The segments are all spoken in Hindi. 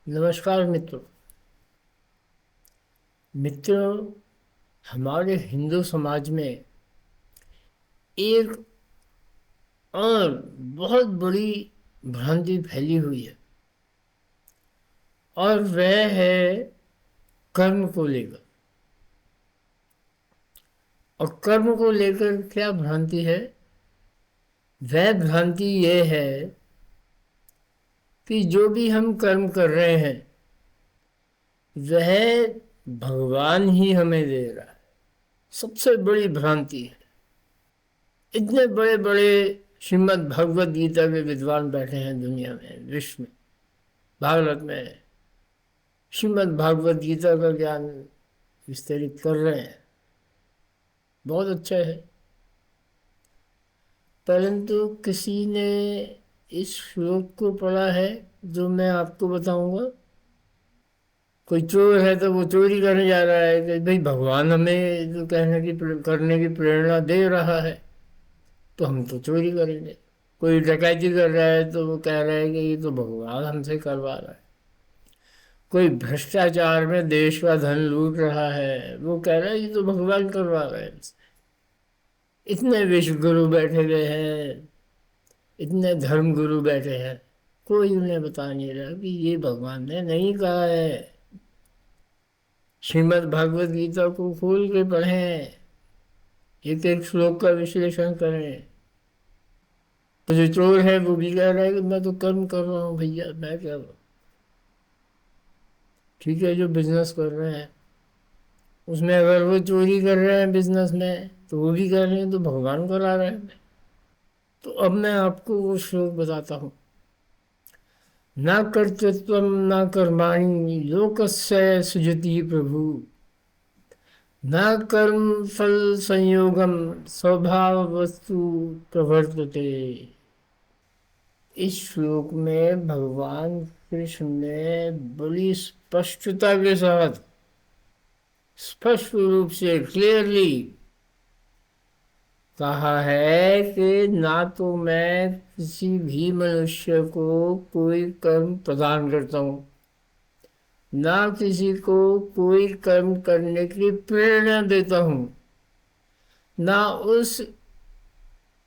नमस्कार मित्रों। मित्रों, हमारे हिंदू समाज में एक और बहुत बड़ी भ्रांति फैली हुई है और वह है कर्म को लेकर। और कर्म को लेकर क्या भ्रांति है? वह भ्रांति ये है कि जो भी हम कर्म कर रहे हैं वह भगवान ही हमें दे रहा है। सबसे बड़ी भ्रांति है। इतने बड़े बड़े श्रीमद् भगवद गीता के विद्वान बैठे हैं दुनिया में, विश्व में, भारत में श्रीमद् भागवत गीता का ज्ञान विस्तरित कर रहे हैं। बहुत अच्छा है। परंतु किसी ने इस श्लोक को पढ़ा है जो मैं आपको बताऊंगा। कोई चोर है तो वो चोरी करने जा रहा है कि भाई भगवान हमें जो करने की प्रेरणा दे रहा है तो हम तो चोरी करेंगे। कोई डकैती कर रहा है तो वो कह रहा है कि ये तो भगवान हमसे करवा रहा है। कोई भ्रष्टाचार में देश का धन लूट रहा है, वो कह रहा है ये तो भगवान करवा रहे हैं। इतने विश्व गुरु बैठे हुए हैं, इतने धर्म गुरु बैठे हैं, कोई उन्हें बता नहीं रहा कि ये भगवान ने नहीं कहा है। श्रीमद् भागवत गीता को खोल के पढ़ें, एक एक श्लोक का विश्लेषण करें। तो जो चोर है वो भी कह रहा है कि मैं तो कर्म कर रहा हूँ भैया, मैं क्या करूँ। ठीक है, जो बिजनेस कर रहे हैं उसमें अगर वो चोरी कर रहे हैं बिजनेस में तो वो भी कर रहे हैं तो भगवान करा रहे हैं। तो अब मैं आपको वो श्लोक बताता हूँ। न कर्तृत्वं न कर्माणि लोकस्य सृजति प्रभु, न कर्म फल संयोगम स्वभाव वस्तु प्रवर्तते। इस श्लोक में भगवान कृष्ण ने बड़ी स्पष्टता के साथ, स्पष्ट रूप से, क्लियरली कहा है कि ना तो मैं किसी भी मनुष्य को कोई कर्म प्रदान करता हूँ, ना किसी को कोई कर्म करने की प्रेरणा देता हूँ, ना उस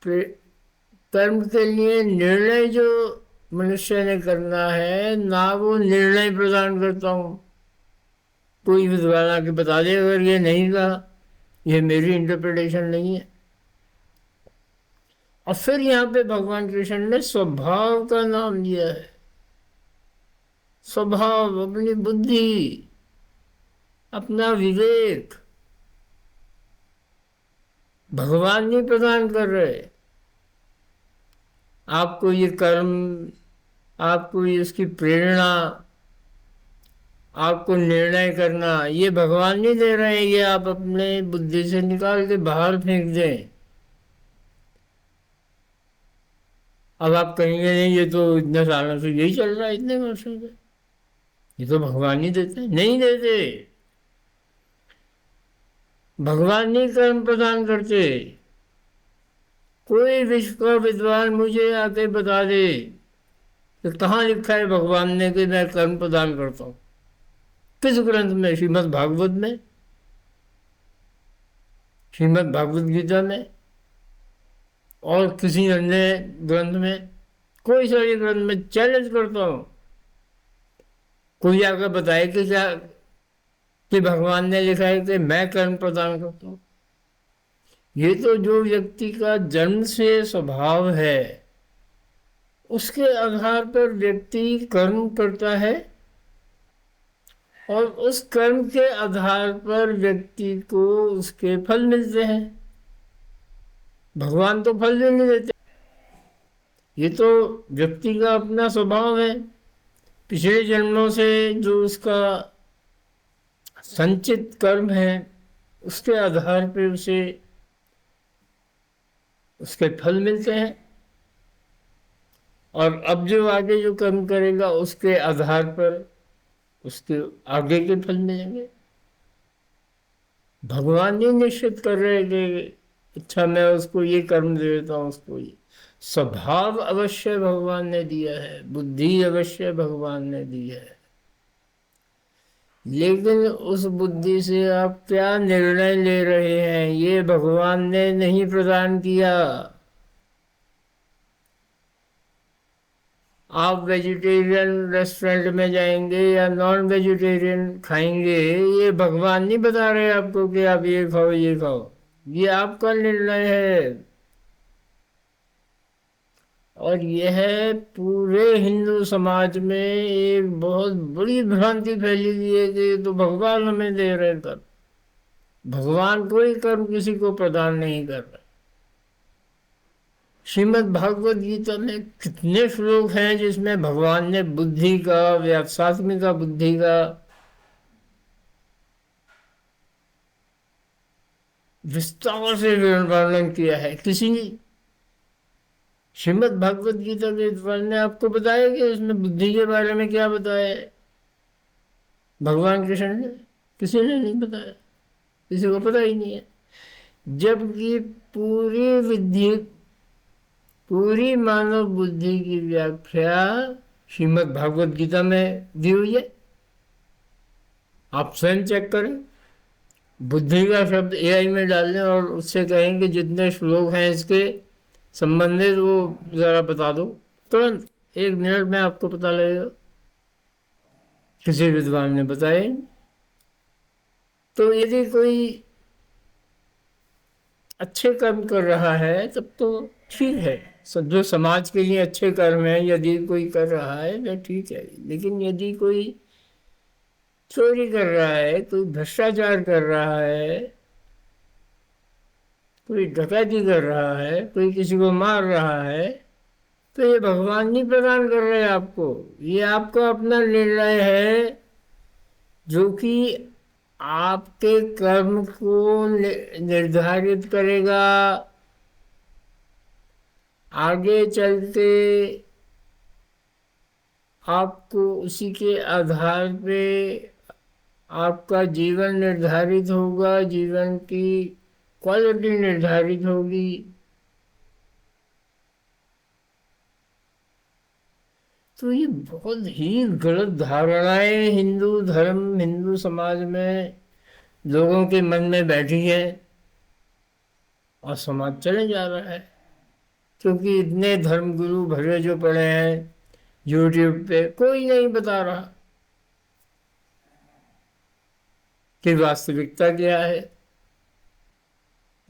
कर्म के लिए निर्णय जो मनुष्य ने करना है ना वो निर्णय प्रदान करता हूँ। कोई विद्वान आके बता दे अगर ये नहीं कहा, ये मेरी इंटरप्रिटेशन नहीं है। और फिर यहाँ पे भगवान कृष्ण ने स्वभाव का नाम लिया है। स्वभाव, अपनी बुद्धि, अपना विवेक भगवान नहीं प्रदान कर रहे आपको। ये कर्म, आपको ये उसकी प्रेरणा, आपको निर्णय करना, ये भगवान नहीं दे रहे हैं। ये आप अपने बुद्धि से निकाल के बाहर फेंक दें। अब आप कहेंगे नहीं ये तो इतने सालों से यही चल रहा है, इतने वर्षों से, ये तो भगवान नहीं देते। नहीं देते। भगवान नहीं कर्म प्रदान करते। कोई विश्व का विद्वान मुझे आके बता दे कि कहाँ लिखा है भगवान ने कि मैं कर्म प्रदान करता हूँ। किस ग्रंथ में? श्रीमद् भागवत में, श्रीमद् भागवत गीता में, और किसी अन्य ग्रंथ में? कोई सारे ग्रंथ में चैलेंज करता हूँ। कोई आकर बताए कि क्या कि भगवान ने लिखा है कि मैं कर्म प्रदान करता हूँ। ये तो जो व्यक्ति का जन्म से स्वभाव है उसके आधार पर व्यक्ति कर्म करता है और उस कर्म के आधार पर व्यक्ति को उसके फल मिलते हैं। भगवान तो फल भी नहीं देते। ये तो व्यक्ति का अपना स्वभाव है। पिछले जन्मों से जो उसका संचित कर्म है उसके आधार पर उसे उसके फल मिलते हैं, और अब जो आगे जो कर्म करेगा उसके आधार पर उसके आगे के फल मिलेंगे। भगवान नहीं निश्चित कर रहे कि अच्छा मैं उसको ये कर्म दे देता हूँ, उसको ये। स्वभाव अवश्य भगवान ने दिया है, बुद्धि अवश्य भगवान ने दी है, लेकिन उस बुद्धि से आप क्या निर्णय ले रहे हैं, ये भगवान ने नहीं प्रदान किया। आप वेजिटेरियन रेस्टोरेंट में जाएंगे या नॉन वेजिटेरियन खाएंगे, ये भगवान नहीं बता रहे आपको कि आप ये खाओ ये खाओ। ये आपका निर्णय है। और यह पूरे हिंदू समाज में एक बहुत बड़ी भ्रांति फैली हुई है कि ये तो भगवान हमें दे रहे कर। भगवान कोई कर्म किसी को प्रदान नहीं कर रहा। श्रीमद् भागवत गीता में कितने श्लोक हैं जिसमें भगवान ने बुद्धि का, व्यावसात्मिका बुद्धि का विस्तार से वर्णन किया है। किसी ने श्रीमद् भागवत गीता के द्वारा ने आपको बताया कि इसमें बुद्धि के बारे में क्या बताया है भगवान कृष्ण ने? किसी ने नहीं बताया, किसी को पता ही नहीं है। जबकि पूरी विधि, पूरी मानव बुद्धि की व्याख्या श्रीमद् भागवत गीता में दी हुई है। आप स्वयं चेक करें, बुद्धि का शब्द एआई में डाल दें और उससे कहें कि जितने श्लोक हैं इसके संबंधित वो ज़रा बता दो, तुरंत 1 मिनट में आपको पता लगेगा। किसी विद्वान ने बताया। तो यदि कोई अच्छे कर्म कर रहा है तब तो ठीक है, जो समाज के लिए अच्छे कर्म है यदि कोई कर रहा है वह ठीक है। लेकिन यदि कोई चोरी कर रहा है, कोई भ्रष्टाचार कर रहा है, कोई डकैती कर रहा है, कोई किसी को मार रहा है, तो ये भगवान नहीं प्रदान कर रहे आपको। ये आपका अपना निर्णय है जो कि आपके कर्म को निर्धारित करेगा। आगे चलते आपको उसी के आधार पे आपका जीवन निर्धारित होगा, जीवन की क्वालिटी निर्धारित होगी। तो ये बहुत ही गलत धारणाएं हिंदू धर्म, हिंदू समाज में लोगों के मन में बैठी है और समाज चले जा रहा है। क्योंकि इतने धर्मगुरु भरे जो पड़े हैं यूट्यूब पे, कोई नहीं बता रहा कि वास्तविकता क्या है।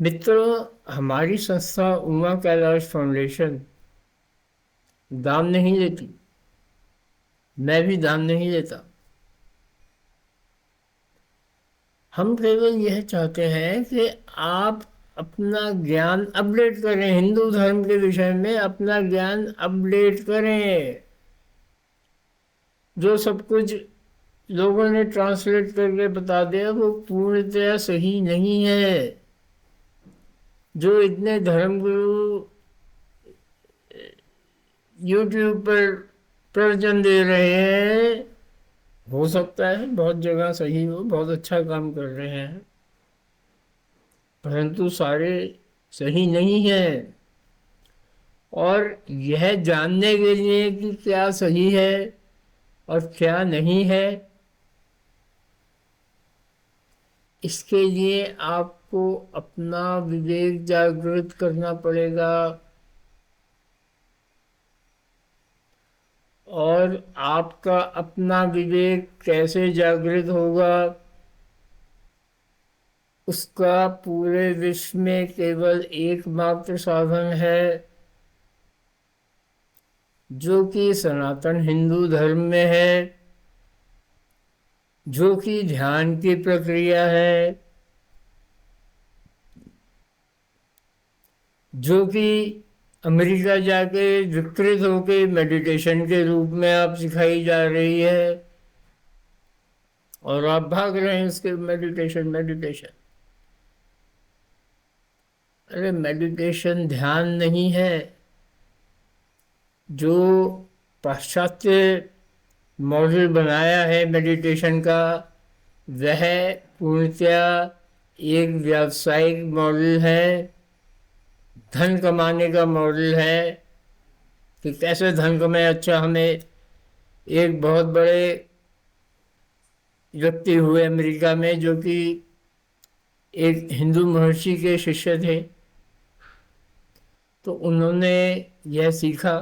मित्रों, हमारी संस्था उमा कैलाश फाउंडेशन दान नहीं लेती, मैं भी दान नहीं लेता। हम केवल यह चाहते हैं कि आप अपना ज्ञान अपडेट करें, हिंदू धर्म के विषय में अपना ज्ञान अपडेट करें। जो सब कुछ लोगों ने ट्रांसलेट करके बता दिया वो पूर्णतया सही नहीं है। जो इतने धर्मगुरु यूट्यूब पर प्रवचन दे रहे हैं, हो सकता है बहुत जगह सही हो, बहुत अच्छा काम कर रहे हैं, परंतु सारे सही नहीं है। और यह जानने के लिए कि क्या सही है और क्या नहीं है, इसके लिए आपको अपना विवेक जागृत करना पड़ेगा। और आपका अपना विवेक कैसे जागृत होगा, उसका पूरे विश्व में केवल एकमात्र साधन है जो कि सनातन हिंदू धर्म में है, जो कि ध्यान की प्रक्रिया है, जो कि अमेरिका जाके विकृत होके मेडिटेशन के रूप में आप सिखाई जा रही है और आप भाग रहे हैं इसके मेडिटेशन मेडिटेशन। अरे मेडिटेशन ध्यान नहीं है। जो पाश्चात्य मॉडल बनाया है मेडिटेशन का, वह पूर्णतया एक व्यावसायिक मॉडल है, धन कमाने का मॉडल है कि कैसे धन कमाए। अच्छा, हमें एक बहुत बड़े व्यक्ति हुए अमेरिका में जो कि एक हिंदू महर्षि के शिष्य थे। तो उन्होंने यह सीखा,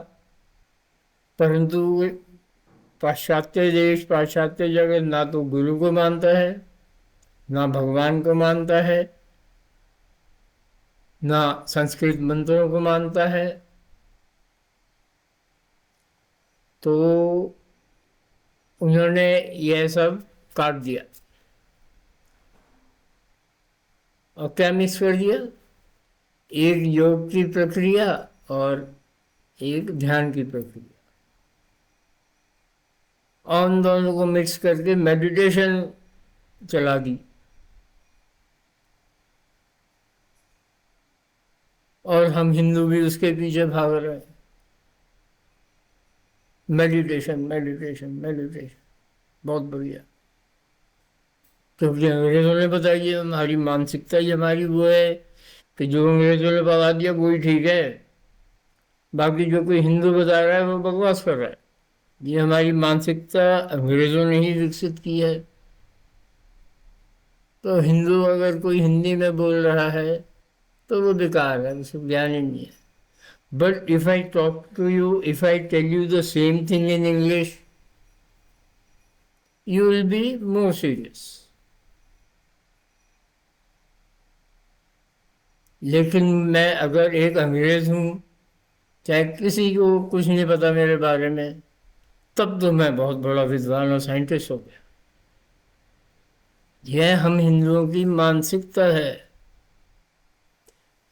परंतु पाश्चात्य देश, पाश्चात्य जगत ना तो गुरु को मानता है, ना भगवान को मानता है, ना संस्कृत मंत्रों को मानता है। तो उन्होंने यह सब काट दिया और क्या मिक्स कर दिया, एक योग की प्रक्रिया और एक ध्यान की प्रक्रिया, और उन दोनों को मिक्स करके मेडिटेशन चला दी। और हम हिंदू भी उसके पीछे भाग रहे हैं, मेडिटेशन मेडिटेशन मेडिटेशन। बहुत बढ़िया, क्योंकि अंग्रेजों ने बताइए हमारी मानसिकता ही हमारी वो है कि जो अंग्रेजों ने बता दिया वही ठीक है, बाकी जो कोई हिंदू बता रहा है वो बकवास कर रहा है। ये हमारी मानसिकता अंग्रेजों ने ही विकसित की है। तो हिंदू अगर कोई हिंदी में बोल रहा है तो वो बेकार है, उसको ज्ञान ही नहीं है। But if I talk to you, if I tell you the same thing in English, you will be more serious। लेकिन मैं अगर एक अंग्रेज हूं, चाहे किसी को कुछ नहीं पता मेरे बारे में, तब तो मैं बहुत बड़ा विद्वान और साइंटिस्ट हो गया। यह हम हिंदुओं की मानसिकता है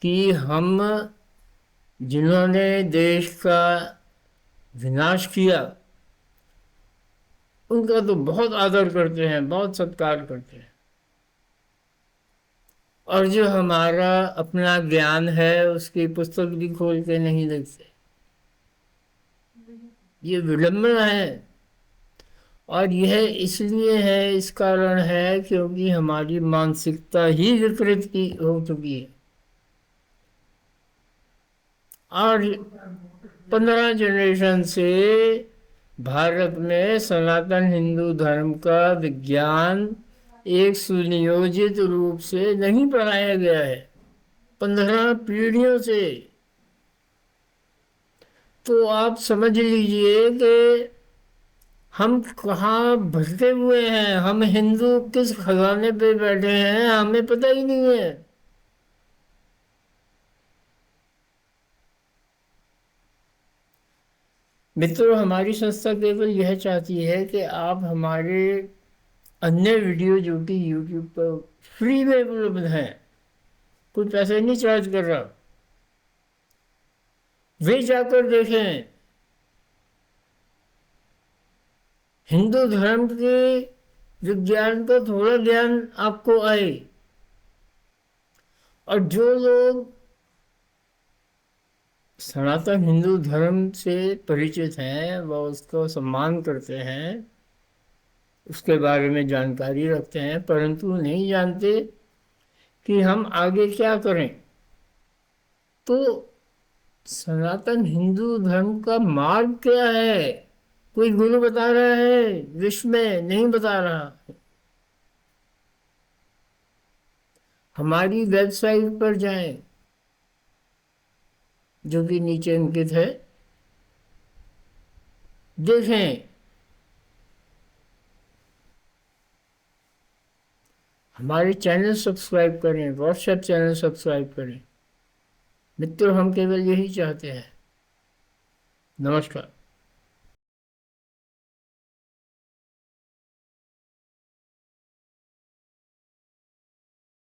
कि हम, जिन्होंने देश का विनाश किया, उनका तो बहुत आदर करते हैं, बहुत सत्कार करते हैं, और जो हमारा अपना ज्ञान है उसकी पुस्तक भी खोल के नहीं देखते। ये विडंबना है। और यह इसलिए है, इस कारण है क्योंकि हमारी मानसिकता ही विकृत की हो चुकी है। और 15 जनरेशन से भारत में सनातन हिंदू धर्म का विज्ञान एक सुनियोजित रूप से नहीं पढ़ाया गया है, 15 पीढ़ियों से। तो आप समझ लीजिए कि हम कहाँ भटके हुए हैं, हम हिंदू किस खजाने पे बैठे हैं हमें पता ही नहीं है। मित्रों, हमारी संस्था केवल यह चाहती है कि आप हमारे अन्य वीडियो जो कि YouTube पर फ्री में उपलब्ध हैं, कोई पैसे नहीं चार्ज कर रहा, वे जाकर देखें। हिंदू धर्म के विज्ञान का थोड़ा ज्ञान आपको आए। और जो लोग सनातन हिंदू धर्म से परिचित हैं, वह उसको सम्मान करते हैं, उसके बारे में जानकारी रखते हैं, परंतु नहीं जानते कि हम आगे क्या करें। तो सनातन हिंदू धर्म का मार्ग क्या है, कोई गुरु बता रहा है विश्व में? नहीं बता रहा। हमारी वेबसाइट पर जाएं, जो कि नीचे अंकित है, देखें। हमारे चैनल सब्सक्राइब करें, व्हाट्सएप चैनल सब्सक्राइब करें। मित्रों, हम केवल यही चाहते हैं। नमस्कार।